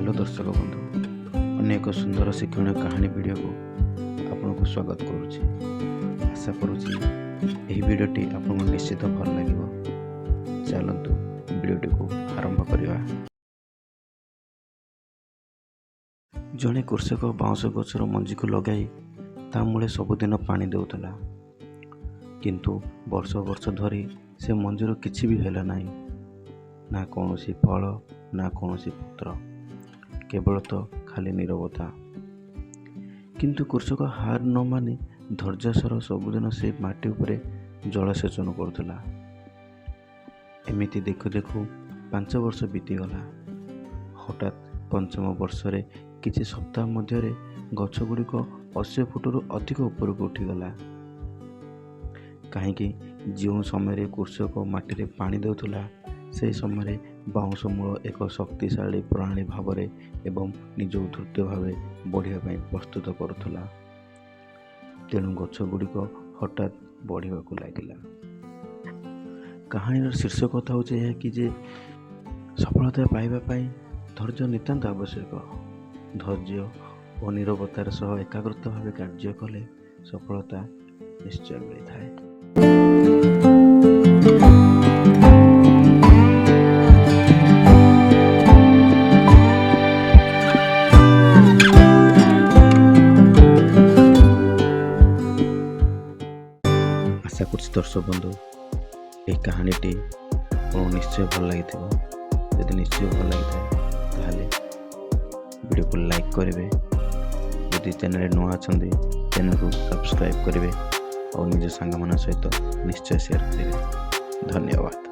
Hello दर्शक बंधु अन्य एक सुंदर शिक्षण कहानी वीडियो को आपको स्वागत करुच्ची। आशा करुच्ची यही वीडियोटी आपको निश्चित भल लगे। चलतु वीडियोटी को आरंभ करवा। जड़े कृषक बाउंश गचर मंजी को लगाई ता मूले सबुदिन पानी देउतला, किंतु वर्ष वर्ष धरी से मंजीर किछि भी हेला नाही, ना कौनसी फल ना कौनसी पत्र, केवल तो खाली नीरवता। किंतु कृषक हार न मानि धैर्यसर सबुदिन से माटी उपरे जलसेचन करुला। एमिति देखु देखु 5 वर्ष बीतीगला। हठात पंचम वर्ष रे किछि सप्ताह मध्यरे गछ गुड़िक 80 फुटरू अधिक उपरକୁ उठीगला। कहीं जो समय कृषक माटी पानी देउथला से समय बाउंश मूल एक शक्तिशाली प्रणाली भाव एवं निज द्रुत भाव बढ़िया प्रस्तुत करुला। तेणु गछ गुड़िक हठात बढ़ा लगिला। कहानी शीर्ष कथा हूँ कि जे सफलता पाइबापी धैर्य नितांत आवश्यक। धैर्य और नीरवतार सह एकाग्रत भाव कार्य कले सफलता निश्चय मिलता है। आशा करछि दर्शक बंधु ये कहानीटी आपको निश्चय भल लगी। यदि निश्चय भल लगी वीडियो को लाइक करेंगे, यदि चैनल नुआ अच्छा चैनल को सब्सक्राइब करेंगे और निज सांग मान सहित निश्चय शेयर करेंगे। धन्यवाद।